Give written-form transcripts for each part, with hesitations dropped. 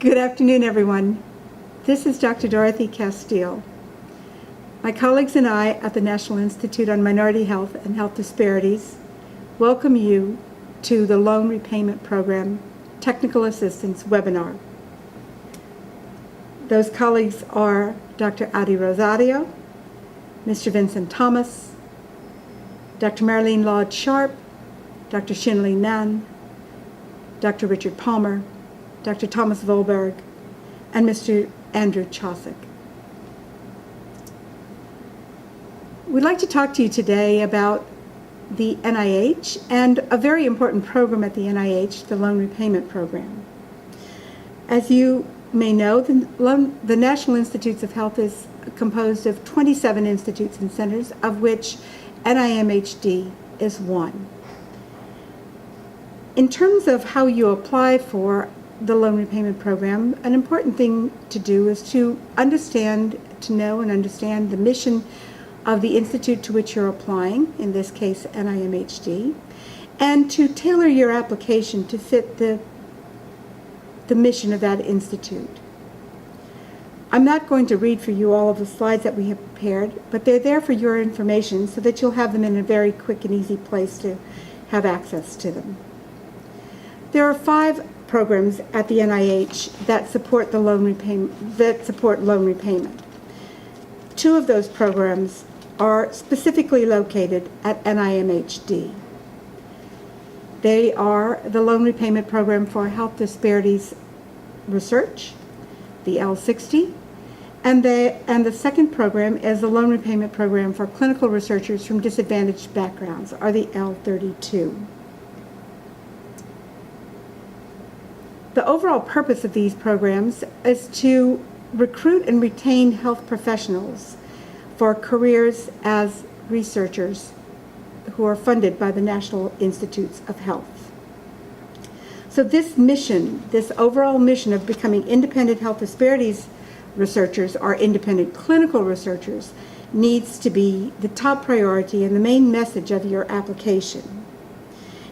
Good afternoon, everyone. This is Dr. Dorothy Castile. My colleagues and I at the National Institute on Minority Health and Health Disparities welcome you to the Loan Repayment Program Technical Assistance webinar. Those colleagues are Dr. Adi Rosario, Mr. Vincent Thomas, Dr. Marilyn Laud Sharp, Dr. Shinli Nan, Dr. Richard Palmer, Dr. Thomas Volberg, and Mr. Andrew Chosick. We'd like to talk to you today about the NIH and a very important program at the NIH, the Loan Repayment Program. As you may know, the National Institutes of Health is composed of 27 institutes and centers, of which NIMHD is one. In terms of how you apply for the Loan Repayment Program, an important thing to do is to know and understand the mission of the institute to which you're applying, in this case NIMHD, and to tailor your application to fit the mission of that institute. I'm not going to read for you all of the slides that we have prepared, but they're there for your information so that you'll have them in a very quick and easy place to have access to them. There are 5 programs at the NIH that support loan repayment. 2 of those programs are specifically located at NIMHD. They are the Loan Repayment Program for Health Disparities Research, the L60, and the second program is the Loan Repayment Program for Clinical Researchers from Disadvantaged Backgrounds, or the L32. The overall purpose of these programs is to recruit and retain health professionals for careers as researchers who are funded by the National Institutes of Health. So this mission, this overall mission of becoming independent health disparities researchers or independent clinical researchers needs to be the top priority and the main message of your application.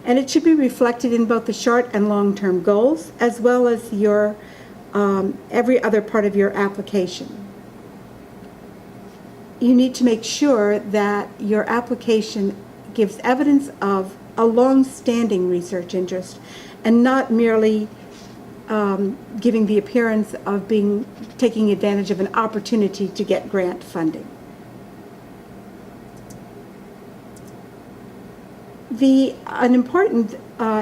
And it should be reflected in both the short and long-term goals, as well as your every other part of your application. You need to make sure that your application gives evidence of a long-standing research interest and not merely giving the appearance of taking advantage of an opportunity to get grant funding. An important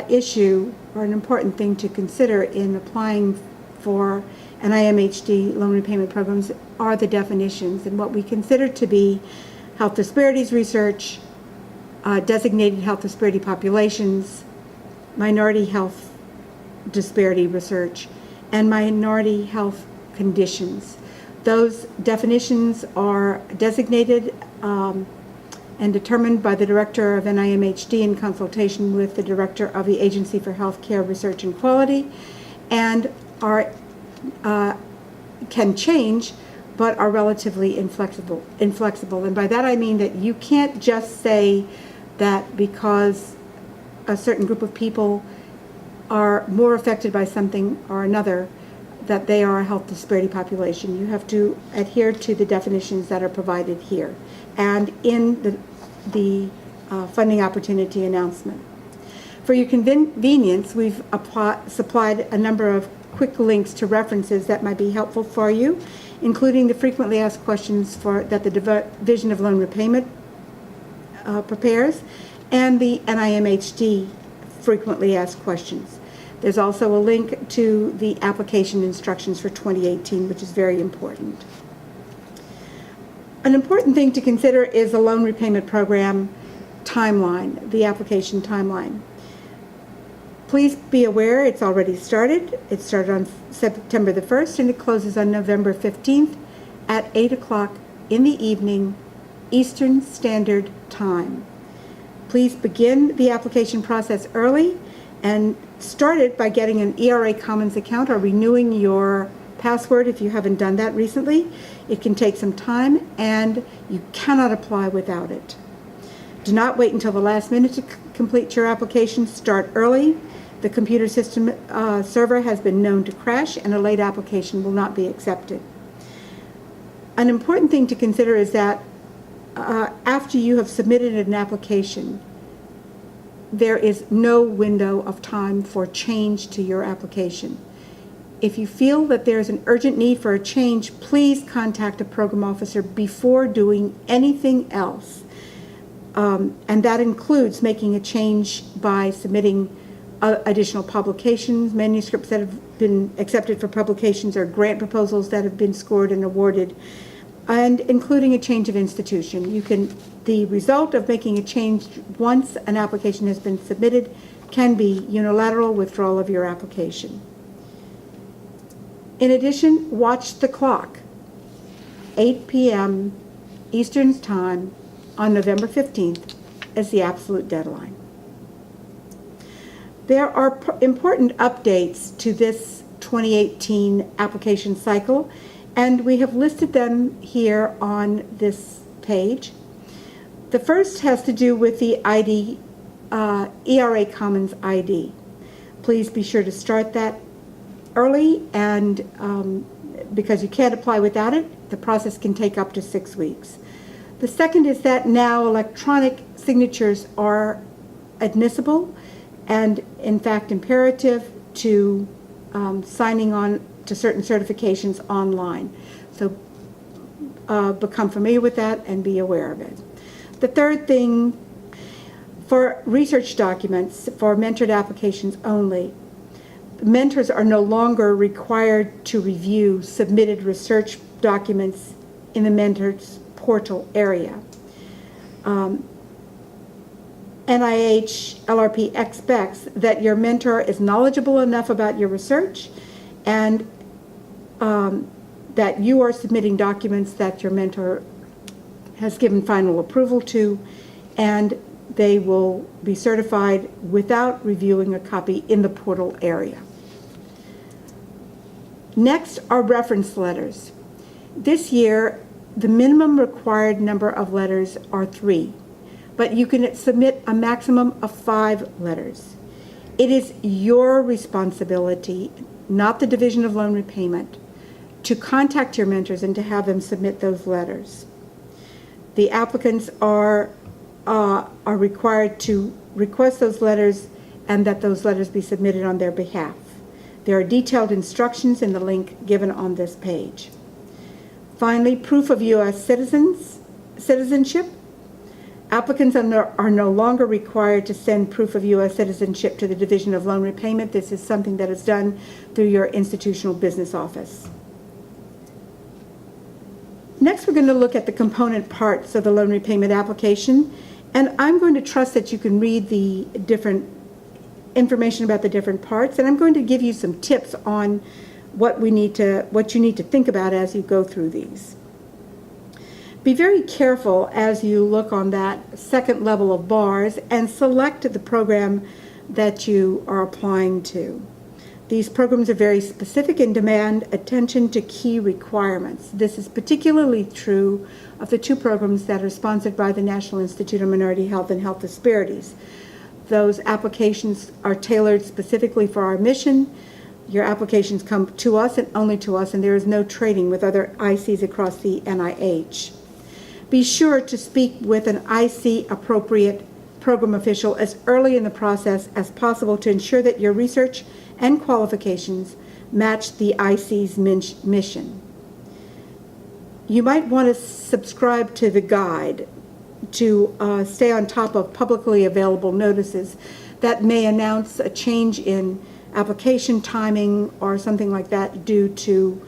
issue or an important thing to consider in applying for NIMHD loan repayment programs are the definitions and what we consider to be health disparities research, designated health disparity populations, minority health disparity research, and minority health conditions. Those definitions are designated and determined by the Director of NIMHD in consultation with the Director of the Agency for Healthcare Research and Quality, and can change, but are relatively inflexible. And by that I mean that you can't just say that because a certain group of people are more affected by something or another, that they are a health disparity population. You have to adhere to the definitions that are provided here and in the funding opportunity announcement. For your convenience, we've supplied a number of quick links to references that might be helpful for you, including the frequently asked questions that the Division of Loan Repayment prepares and the NIMHD frequently asked questions. There's also a link to the application instructions for 2018, which is very important. An important thing to consider is the loan repayment program timeline, the application timeline. Please be aware it's already started. It started on September the 1st and it closes on November 15th at 8 o'clock in the evening, Eastern Standard Time. Please begin the application process early and start it by getting an ERA Commons account or renewing your password if you haven't done that recently. It can take some time and you cannot apply without it. Do not wait until the last minute to complete your application. Start early The computer system server has been known to crash, and a late application will not be accepted. An important thing to consider is that after you have submitted an application, there is no window of time for change to your application. If you feel that there is an urgent need for a change, please contact a program officer before doing anything else. And that includes making a change by submitting additional publications, manuscripts that have been accepted for publications, or grant proposals that have been scored and awarded, and including a change of institution. The result of making a change once an application has been submitted can be unilateral withdrawal of your application. In addition, watch the clock. 8 p.m. Eastern Time on November 15th is the absolute deadline. There are important updates to this 2018 application cycle, and we have listed them here on this page. The first has to do with the ID, ERA Commons ID. Please be sure to start that early, and because you can't apply without it, the process can take up to 6 weeks. The second is that now electronic signatures are admissible and, in fact, imperative to signing on to certain certifications online. So become familiar with that and be aware of it. The third thing, for research documents, for mentored applications only, mentors are no longer required to review submitted research documents in the mentors portal area. NIH LRP expects that your mentor is knowledgeable enough about your research and that you are submitting documents that your mentor has given final approval to, and they will be certified without reviewing a copy in the portal area. Next are reference letters. This year, the minimum required number of letters are 3, but you can submit a maximum of 5 letters. It is your responsibility, not the Division of Loan Repayment, to contact your mentors and to have them submit those letters. The applicants are required to request those letters and that those letters be submitted on their behalf. There are detailed instructions in the link given on this page. Finally, proof of U.S. citizenship. Applicants are no longer required to send proof of U.S. citizenship to the Division of Loan Repayment. This is something that is done through your institutional business office. Next, we're going to look at the component parts of the loan repayment application, and I'm going to trust that you can read the different information about the different parts, and I'm going to give you some tips on what you need to think about as you go through these. Be very careful as you look on that second level of bars and select the program that you are applying to. These programs are very specific and demand attention to key requirements. This is particularly true of the 2 programs that are sponsored by the National Institute of Minority Health and Health Disparities. Those applications are tailored specifically for our mission. Your applications come to us and only to us, and there is no trading with other ICs across the NIH. Be sure to speak with an IC appropriate program official as early in the process as possible to ensure that your research and qualifications match the IC's mission. You might want to subscribe to the guide to stay on top of publicly available notices that may announce a change in application timing or something like that due to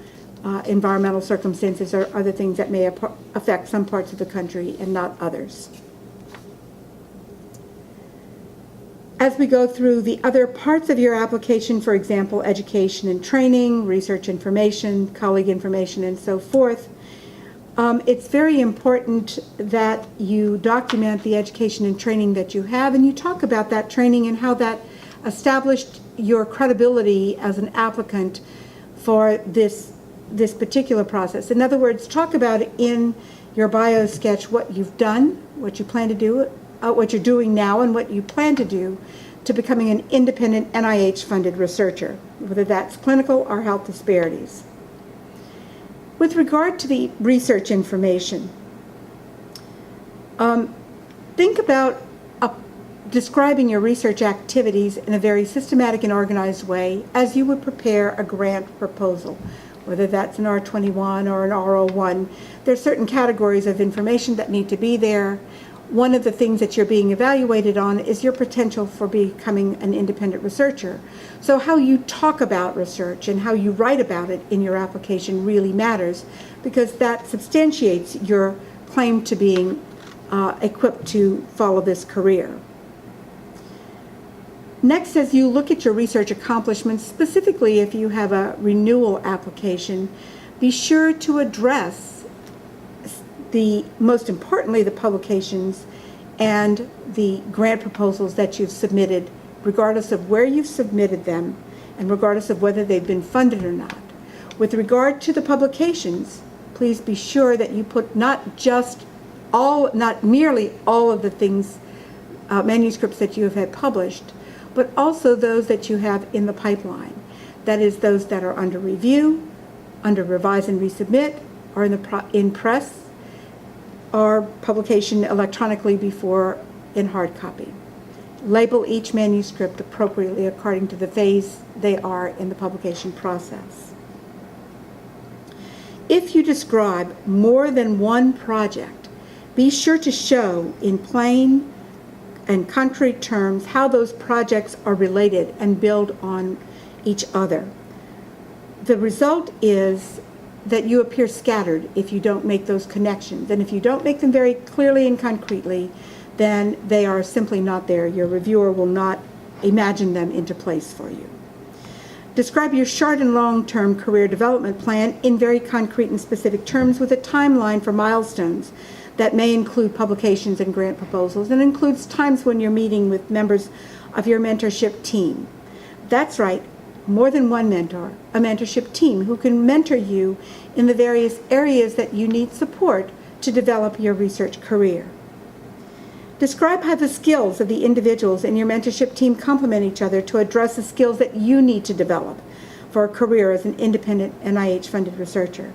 environmental circumstances or other things that may affect some parts of the country and not others. As we go through the other parts of your application, for example, education and training, research information, colleague information, and so forth, it's very important that you document the education and training that you have, and you talk about that training and how that established your credibility as an applicant for this particular process. In other words, talk about in your bio sketch what you've done, what you plan to do, what you're doing now, and what you plan to do to becoming an independent NIH-funded researcher, whether that's clinical or health disparities. With regard to the research information, think about describing your research activities in a very systematic and organized way as you would prepare a grant proposal, whether that's an R21 or an R01. There are certain categories of information that need to be there. One of the things that you're being evaluated on is your potential for becoming an independent researcher. So how you talk about research and how you write about it in your application really matters, because that substantiates your claim to being equipped to follow this career. Next, as you look at your research accomplishments, specifically if you have a renewal application, be sure to address most importantly, the publications and the grant proposals that you've submitted, regardless of where you've submitted them and regardless of whether they've been funded or not. With regard to the publications, please be sure that you put not merely all of the things, manuscripts that you have had published, but also those that you have in the pipeline. That is, those that are under review, under revise and resubmit, or in press, or publication electronically before in hard copy. Label each manuscript appropriately according to the phase they are in the publication process. If you describe more than one project, be sure to show in plain and concrete terms how those projects are related and build on each other. The result is that you appear scattered if you don't make those connections. And if you don't make them very clearly and concretely, then they are simply not there. Your reviewer will not imagine them into place for you. Describe your short and long-term career development plan in very concrete and specific terms with a timeline for milestones that may include publications and grant proposals, and includes times when you're meeting with members of your mentorship team. That's right, more than one mentor, a mentorship team who can mentor you in the various areas that you need support to develop your research career. Describe how the skills of the individuals in your mentorship team complement each other to address the skills that you need to develop for a career as an independent NIH-funded researcher.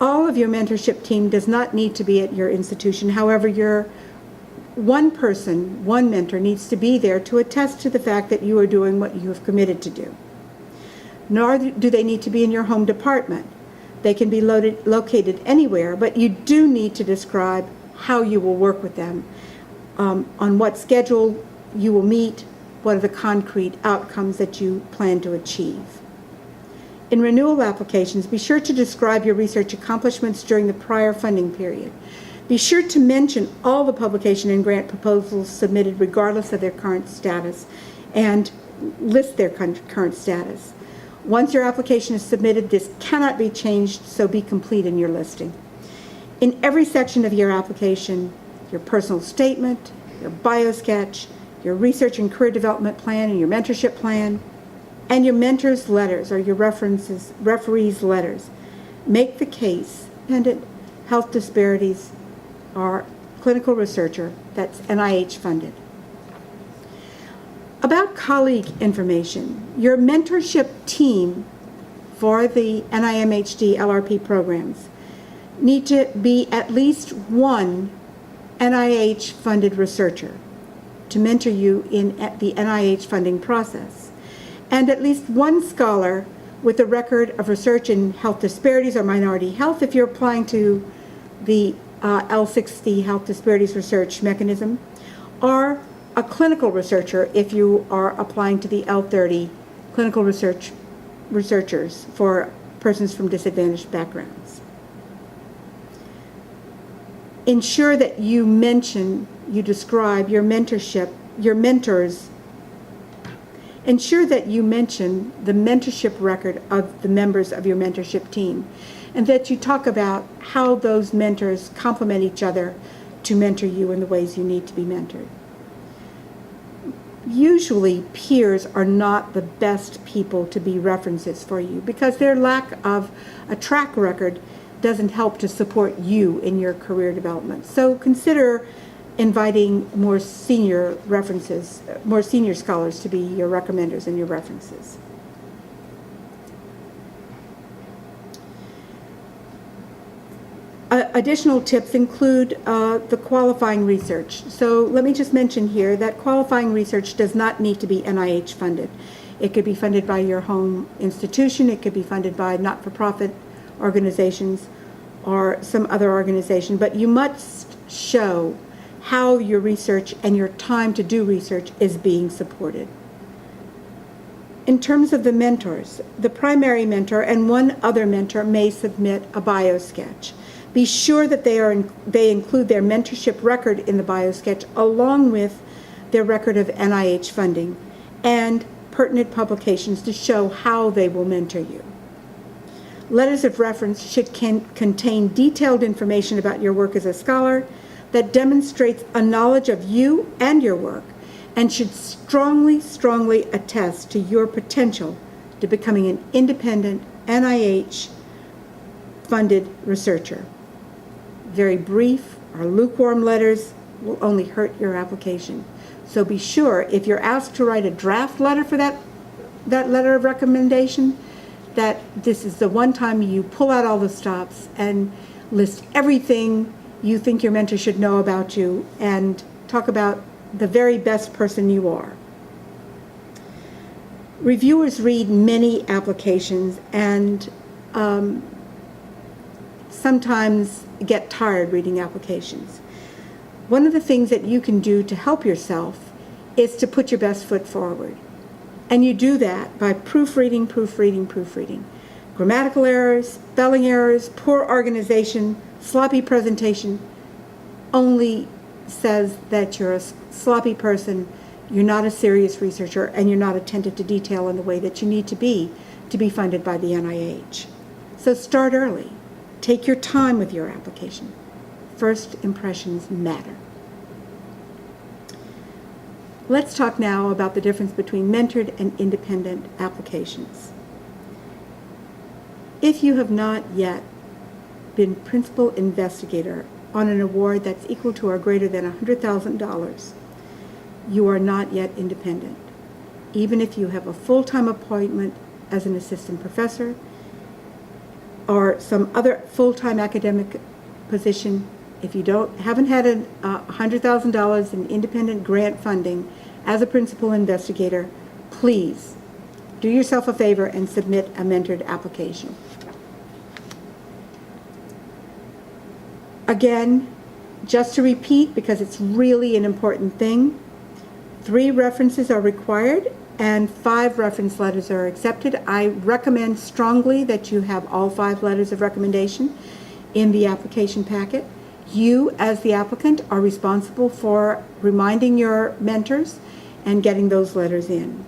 All of your mentorship team does not need to be at your institution. However, your one mentor needs to be there to attest to the fact that you are doing what you have committed to do. Nor do they need to be in your home department. They can be located anywhere, but you do need to describe how you will work with them, on what schedule you will meet, what are the concrete outcomes that you plan to achieve. In renewal applications, be sure to describe your research accomplishments during the prior funding period. Be sure to mention all the publication and grant proposals submitted regardless of their current status, and list their current status. Once your application is submitted, this cannot be changed, so be complete in your listing. In every section of your application, your personal statement, your biosketch, your research and career development plan, and your mentorship plan, and your mentor's letters or your referee's letters, make the case independent health disparities are clinical researcher that's NIH funded. About colleague information, your mentorship team for the NIMHD LRP programs need to be at least one NIH funded researcher to mentor you in the NIH funding process, and at least one scholar with a record of research in health disparities or minority health if you're applying to the L60 health disparities research mechanism, or a clinical researcher if you are applying to the L30 clinical researchers for persons from disadvantaged backgrounds. Ensure that you describe your mentorship, your mentors. Ensure that you mention the mentorship record of the members of your mentorship team, and that you talk about how those mentors complement each other to mentor you in the ways you need to be mentored. Usually, peers are not the best people to be references for you because their lack of a track record doesn't help to support you in your career development. So consider inviting more senior references, more senior scholars to be your recommenders and your references. Additional tips include the qualifying research. So let me just mention here that qualifying research does not need to be NIH funded. It could be funded by your home institution. It could be funded by not-for-profit organizations or some other organization. But you must show how your research and your time to do research is being supported. In terms of the mentors, the primary mentor and one other mentor may submit a biosketch. Be sure that they include their mentorship record in the biosketch along with their record of NIH funding and pertinent publications to show how they will mentor you. Letters of reference should contain detailed information about your work as a scholar that demonstrates a knowledge of you and your work and should strongly attest to your potential to becoming an independent NIH-funded researcher. Very brief or lukewarm letters will only hurt your application. So be sure, if you're asked to write a draft letter for that letter of recommendation, that this is the one time you pull out all the stops and list everything you think your mentor should know about you and talk about the very best person you are. Reviewers read many applications and sometimes get tired reading applications. One of the things that you can do to help yourself is to put your best foot forward. And you do that by proofreading. Grammatical errors, spelling errors, poor organization, sloppy presentation only says that you're a sloppy person, you're not a serious researcher, and you're not attentive to detail in the way that you need to be funded by the NIH. So start early. Take your time with your application. First impressions matter. Let's talk now about the difference between mentored and independent applications. If you have not yet been principal investigator on an award that's equal to or greater than $100,000, you are not yet independent. Even if you have a full-time appointment as an assistant professor or some other full-time academic position, if you haven't had $100,000 in independent grant funding as a principal investigator, please do yourself a favor and submit a mentored application. Again, just to repeat, because it's really an important thing, 3 references are required and 5 reference letters are accepted. I recommend strongly that you have all 5 letters of recommendation in the application packet. You, as the applicant, are responsible for reminding your mentors and getting those letters in.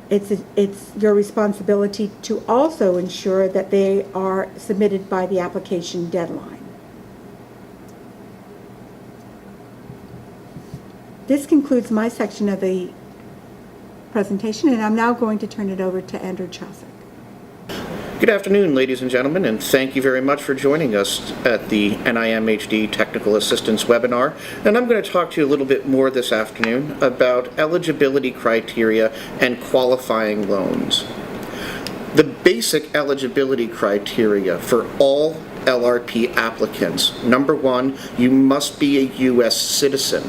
It's your responsibility to also ensure that they are submitted by the application deadline. This concludes my section of the presentation, and I'm now going to turn it over to Andrew Chaucer. Good afternoon, ladies and gentlemen, and thank you very much for joining us at the NIMHD Technical Assistance webinar. And I'm going to talk to you a little bit more this afternoon about eligibility criteria and qualifying loans. The basic eligibility criteria for all LRP applicants. Number 1, you must be a U.S. citizen.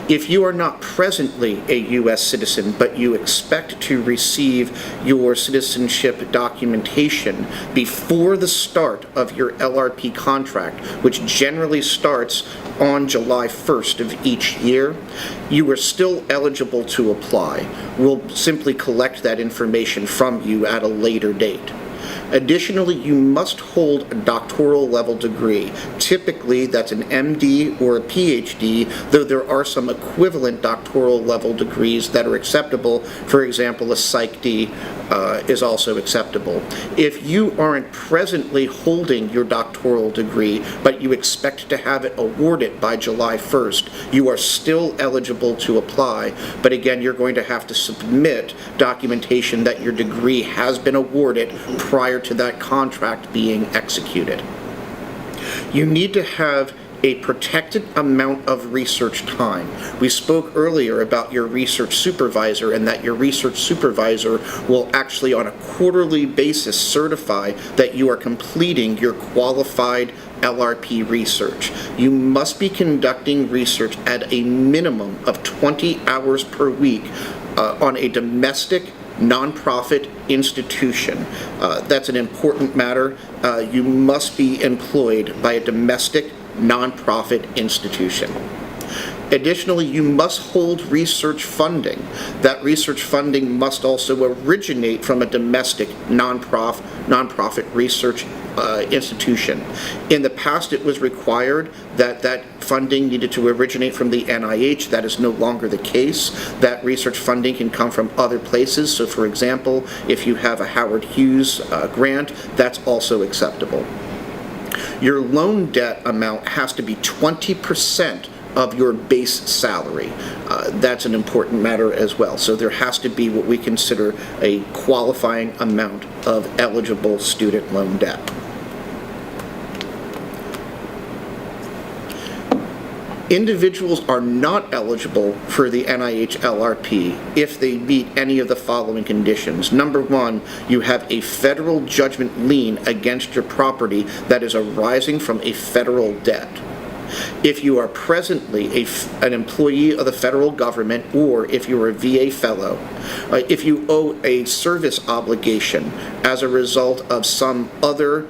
If you are not presently a U.S. citizen, but you expect to receive your citizenship documentation before the start of your LRP contract, which generally starts on July 1st of each year, you are still eligible to apply. We'll simply collect that information from you at a later date. Additionally, you must hold a doctoral level degree. Typically, that's an MD or a PhD, though there are some equivalent doctoral level degrees that are acceptable. For example, a PsyD is also acceptable. If you aren't presently holding your doctoral degree, but you expect to have it awarded by July 1st, you are still eligible to apply, but again, you're going to have to submit documentation that your degree has been awarded prior to that contract being executed. You need to have a protected amount of research time. We spoke earlier about your research supervisor and that your research supervisor will actually on a quarterly basis certify that you are completing your qualified LRP research. You must be conducting research at a minimum of 20 hours per week on a domestic nonprofit institution. That's an important matter. You must be employed by a domestic nonprofit institution. Additionally, you must hold research funding. That research funding must also originate from a domestic nonprofit research institution. In the past, it was required that that funding needed to originate from the NIH. That is no longer the case. That research funding can come from other places. So, for example, if you have a Howard Hughes grant, that's also acceptable. Your loan debt amount has to be 20% of your base salary. That's an important matter as well. So there has to be what we consider a qualifying amount of eligible student loan debt. Individuals are not eligible for the NIH LRP if they meet any of the following conditions. Number one, you have a federal judgment lien against your property that is arising from a federal debt. If you are presently an employee of the federal government, or if you're a VA fellow, if you owe a service obligation as a result of some other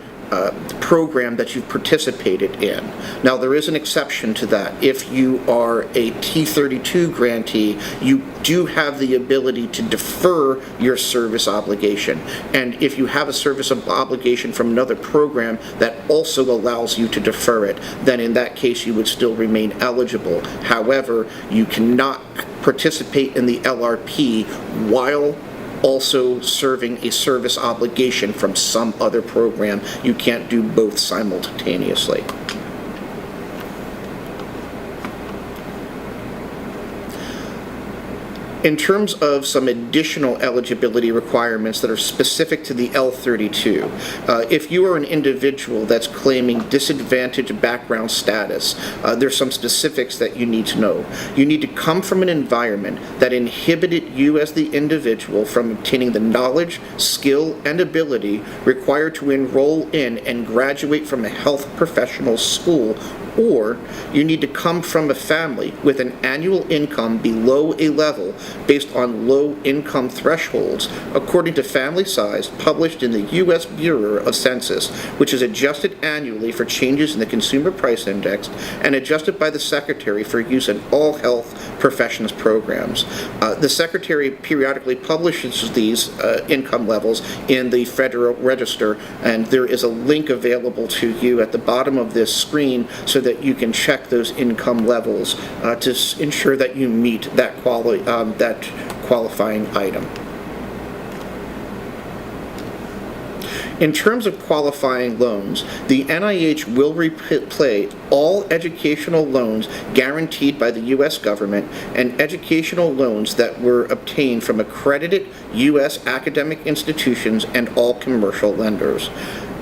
program that you've participated in. Now, there is an exception to that. If you are a T32 grantee, you do have the ability to defer your service obligation. And if you have a service obligation from another program that also allows you to defer it, then in that case you would still remain eligible. However, you cannot participate in the LRP while also serving a service obligation from some other program. You can't do both simultaneously. In terms of some additional eligibility requirements that are specific to the L32, if you are an individual that's claiming disadvantaged background status, there's some specifics that you need to know. You need to come from an environment that inhibited you as the individual from obtaining the knowledge, skill, and ability required to enroll in and graduate from a health professional school, or you need to come from a family with an annual income below a level based on low income thresholds according to family size published in the U.S. Bureau of Census, which is adjusted annually for changes in the Consumer Price Index and adjusted by the Secretary for use in all health professions programs. The Secretary periodically publishes these income levels in the Federal Register, and there is a link available to you at the bottom of this screen so that you can check those income levels to ensure that you meet that qualifying item. In terms of qualifying loans, the NIH will repay all educational loans guaranteed by the U.S. government and educational loans that were obtained from accredited U.S. academic institutions and all commercial lenders.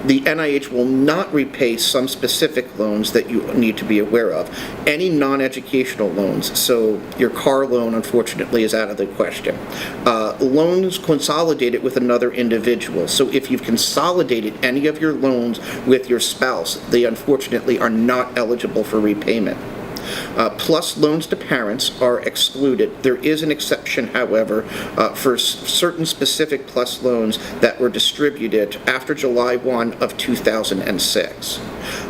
The NIH will not repay some specific loans that you need to be aware of. Any non-educational loans, so your car loan, unfortunately, is out of the question. Loans consolidated with another individual. So if you've consolidated any of your loans with your spouse, they unfortunately are not eligible for repayment. Plus loans to parents are excluded. There is an exception, however, for certain specific plus loans that were distributed after July 1 of 2006.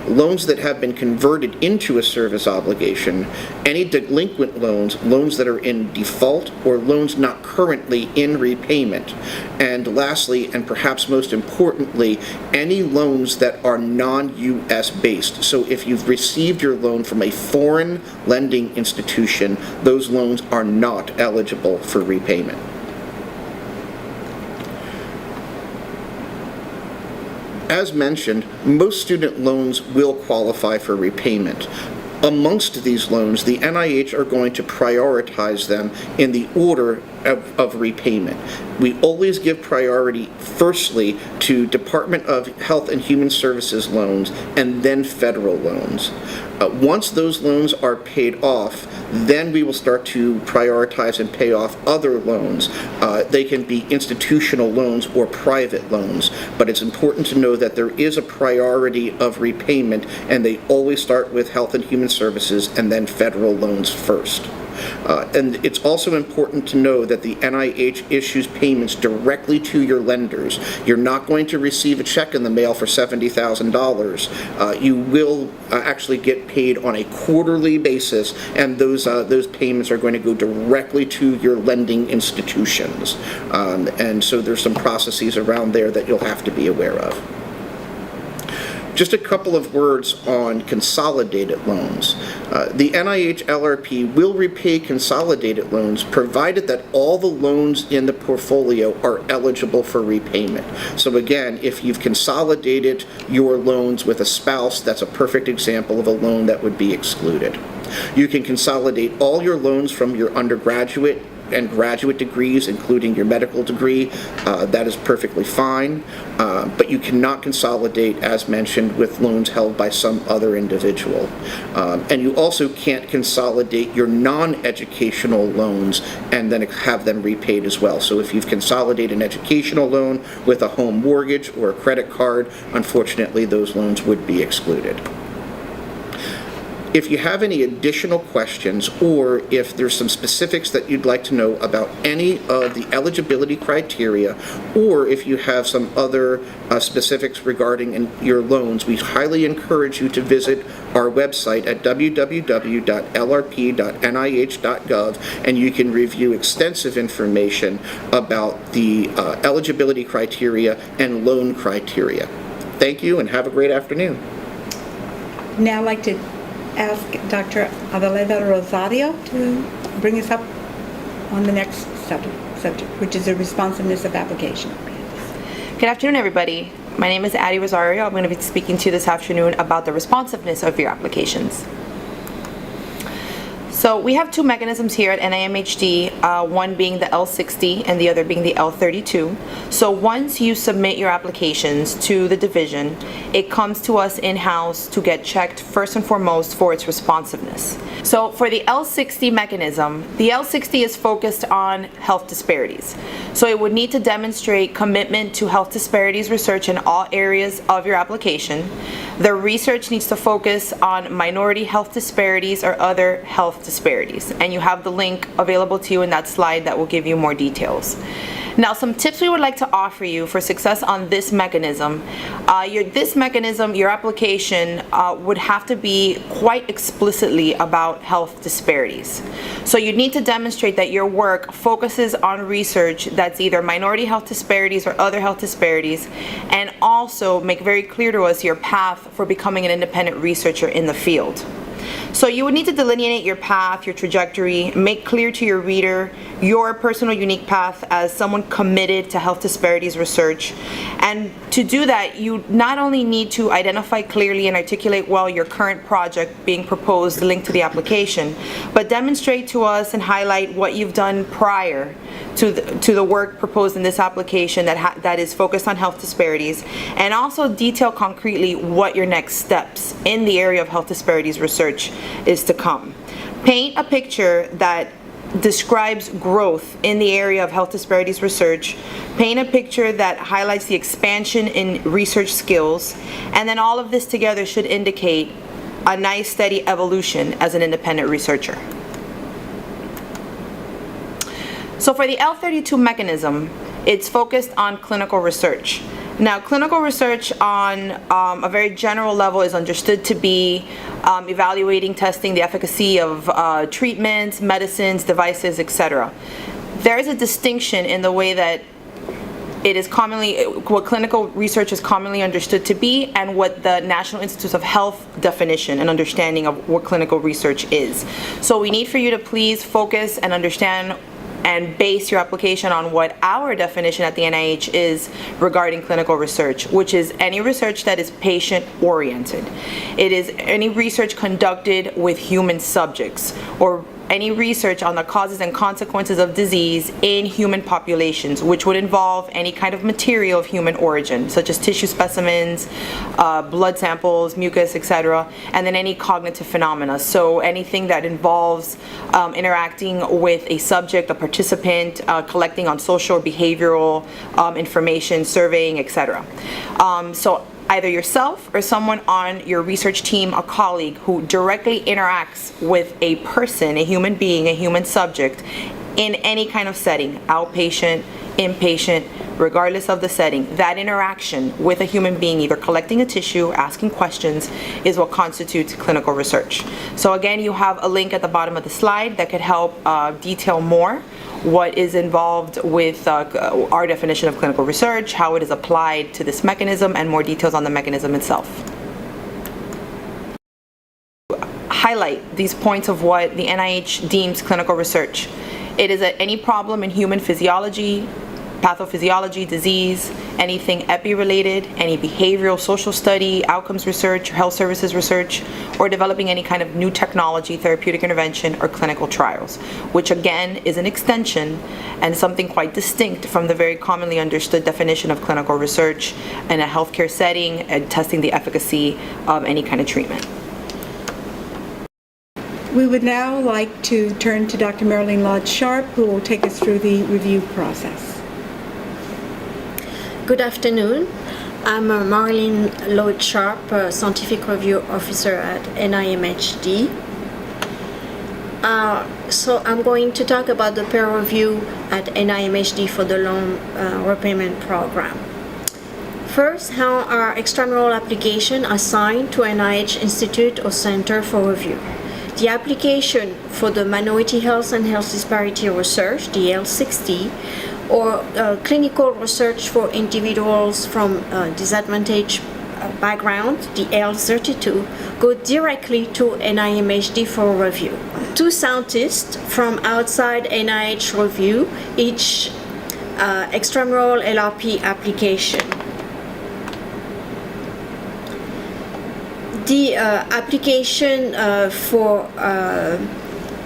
Loans that have been converted into a service obligation, any delinquent loans, loans that are in default, or loans not currently in repayment. And lastly, and perhaps most importantly, any loans that are non-U.S. based. So if you've received your loan from a foreign lending institution, those loans are not eligible for repayment. As mentioned, most student loans will qualify for repayment. Amongst these loans, the NIH are going to prioritize them in the order of repayment. We always give priority firstly to Department of Health and Human Services loans and then federal loans. Once those loans are paid off, then we will start to prioritize and pay off other loans. They can be institutional loans or private loans, but it's important to know that there is a priority of repayment, and they always start with Health and Human Services and then federal loans first. And it's also important to know that the NIH issues payments directly to your lenders. You're not going to receive a check in the mail for $70,000. You will actually get paid on a quarterly basis, and those payments are going to go directly to your lending institutions. And so there's some processes around there that you'll have to be aware of. Just a couple of words on consolidated loans. The NIH LRP will repay consolidated loans provided that all the loans in the portfolio are eligible for repayment. So again, if you've consolidated your loans with a spouse, that's a perfect example of a loan that would be excluded. You can consolidate all your loans from your undergraduate and graduate degrees, including your medical degree. That is perfectly fine, but you cannot consolidate, as mentioned, with loans held by some other individual. And you also can't consolidate your non-educational loans and then have them repaid as well. So if you've consolidated an educational loan with a home mortgage or a credit card, unfortunately those loans would be excluded. If you have any additional questions, or if there's some specifics that you'd like to know about any of the eligibility criteria, or if you have some other specifics regarding your loans, we highly encourage you to visit our website at www.lrp.nih.gov, and you can review extensive information about the eligibility criteria and loan criteria. Thank you, and have a great afternoon. Now I'd like to ask Dr. Aveleda Rosario to bring us up on the next subject, which is the responsiveness of application. Good afternoon, everybody. My name is Addie Rosario. I'm going to be speaking to you this afternoon about the responsiveness of your applications. So we have two mechanisms here at NIMHD, one being the L60 and the other being the L32. So once you submit your applications to the division, it comes to us in-house to get checked first and foremost for its responsiveness. So for the L60 mechanism, the L60 is focused on health disparities. So it would need to demonstrate commitment to health disparities research in all areas of your application. The research needs to focus on minority health disparities or other health disparities. And you have the link available to you in that slide that will give you more details. Now, some tips we would like to offer you for success on this mechanism. Your application would have to be quite explicitly about health disparities. So you need to demonstrate that your work focuses on research that's either minority health disparities or other health disparities, and also make very clear to us your path for becoming an independent researcher in the field. So you would need to delineate your path, your trajectory, make clear to your reader your personal unique path as someone committed to health disparities research. And to do that, you not only need to identify clearly and articulate well your current project being proposed, linked to the application, but demonstrate to us and highlight what you've done prior to the work proposed in this application that is focused on health disparities, and also detail concretely what your next steps in the area of health disparities research is to come. Paint a picture that describes growth in the area of health disparities research. Paint a picture that highlights the expansion in research skills, and then all of this together should indicate a nice steady evolution as an independent researcher. So for the L32 mechanism, it's focused on clinical research. Now, clinical research on a very general level is understood to be evaluating, testing the efficacy of treatments, medicines, devices, etc. There is a distinction in the way that it is what clinical research is commonly understood to be, and what the National Institutes of Health definition and understanding of what clinical research is. So we need for you to please focus and understand and base your application on what our definition at the NIH is regarding clinical research, which is any research that is patient-oriented. It is any research conducted with human subjects, or any research on the causes and consequences of disease in human populations, which would involve any kind of material of human origin, such as tissue specimens, blood samples, mucus, etc., and then any cognitive phenomena. So anything that involves interacting with a subject, a participant, collecting on social or behavioral information, surveying, etc. So either yourself or someone on your research team, a colleague who directly interacts with a person, a human being, a human subject in any kind of setting, outpatient, inpatient, regardless of the setting, that interaction with a human being, either collecting a tissue, asking questions, is what constitutes clinical research. So again, you have a link at the bottom of the slide that could help detail more what is involved with our definition of clinical research, how it is applied to this mechanism, and more details on the mechanism itself. Highlight these points of what the NIH deems clinical research. It is any problem in human physiology, pathophysiology, disease, anything epi-related, any behavioral social study, outcomes research, health services research, or developing any kind of new technology, therapeutic intervention, or clinical trials, which again is an extension and something quite distinct from the very commonly understood definition of clinical research in a healthcare setting and testing the efficacy of any kind of treatment. We would now like to turn to Dr. Marilyn Lodge-Sharp, who will take us through the review process. Good afternoon. I'm Marilyn Lodge-Sharp, Scientific Review Officer at NIMHD. So I'm going to talk about the peer review at NIMHD for the Loan Repayment Program. First, how are extramural applications assigned to NIH Institute or Center for Review? The application for the Minority Health and Health Disparity Research, the L60, or clinical research for individuals from disadvantaged background, the L32, go directly to NIMHD for review. Two scientists from outside NIH review each extramural LRP application. The application for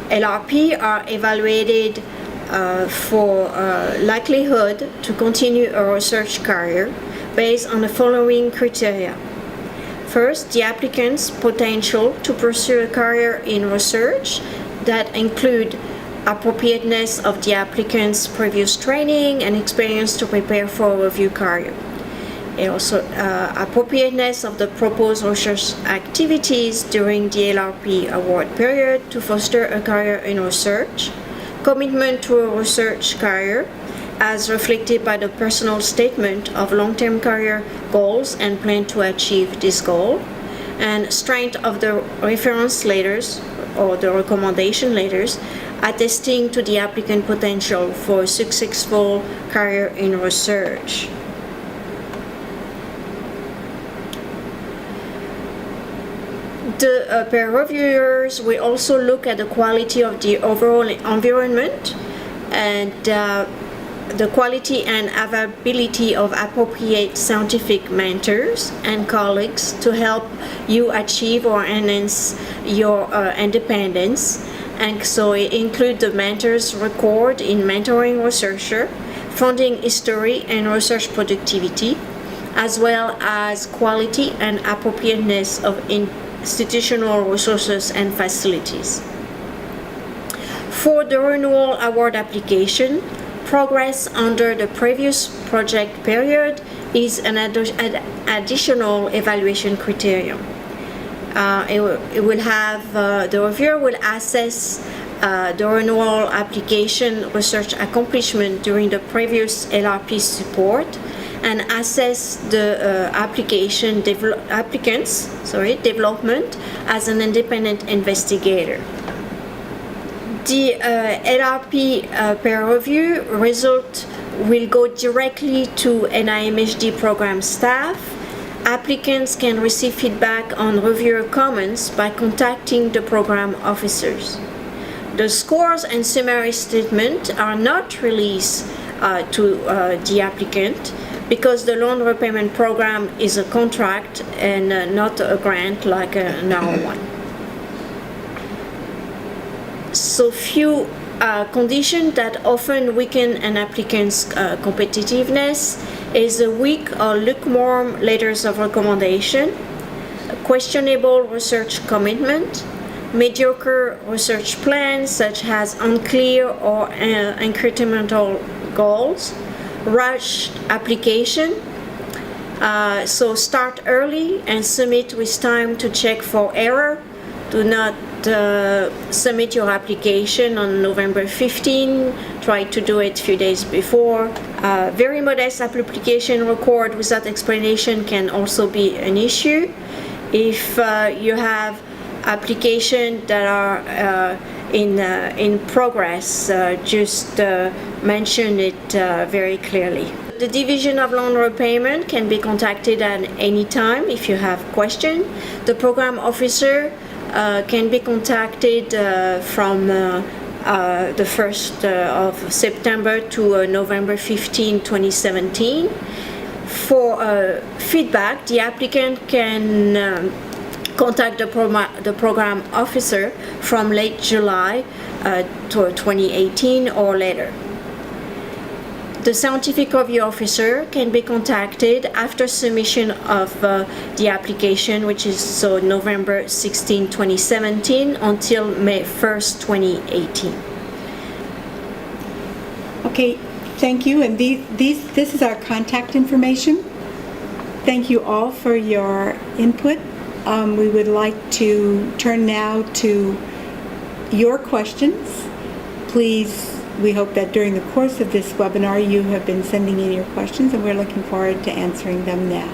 LRP are evaluated for likelihood to continue a research career based on the following criteria. First, the applicant's potential to pursue a career in research that include appropriateness of the applicant's previous training and experience to prepare for a review career. And also appropriateness of the proposed research activities during the LRP award period to foster a career in research, commitment to a research career as reflected by the personal statement of long-term career goals and plan to achieve this goal, and strength of the reference letters or the recommendation letters attesting to the applicant potential for a successful career in research. The peer reviewers will also look at the quality of the overall environment and the quality and availability of appropriate scientific mentors and colleagues to help you achieve or enhance your independence. And so it includes the mentor's record in mentoring researcher, funding history, and research productivity, as well as quality and appropriateness of institutional resources and facilities. For the renewal award application, progress under the previous project period is an additional evaluation criterion. It will have the reviewer will assess the renewal application research accomplishment during the previous LRP support and assess the applicant's development as an independent investigator. The LRP peer review result will go directly to NIMHD program staff. Applicants can receive feedback on reviewer comments by contacting the program officers. The scores and summary statement are not released to the applicant because the loan repayment program is a contract and not a grant like an R1. so few conditions that often weaken an applicant's competitiveness is a weak or lukewarm letters of recommendation, questionable research commitment, mediocre research plans such as unclear or incremental goals, rushed application. So start early and submit with time to check for error. Do not submit your application on November 15. Try to do it a few days before. Very modest application record without explanation can also be an issue. If you have applications that are in progress, just mention it very clearly. The Division of Loan Repayment can be contacted at any time if you have questions. The program officer can be contacted from the 1st of September to November 15, 2017. For feedback, the applicant can contact the program officer from late July to 2018 or later. The scientific review officer can be contacted after submission of the application, which is so November 16, 2017 until May 1st, 2018. Okay, thank you. And this is our contact information. Thank you all for your input. We would like to turn now to your questions. Please, we hope that during the course of this webinar you have been sending in your questions, and we're looking forward to answering them now.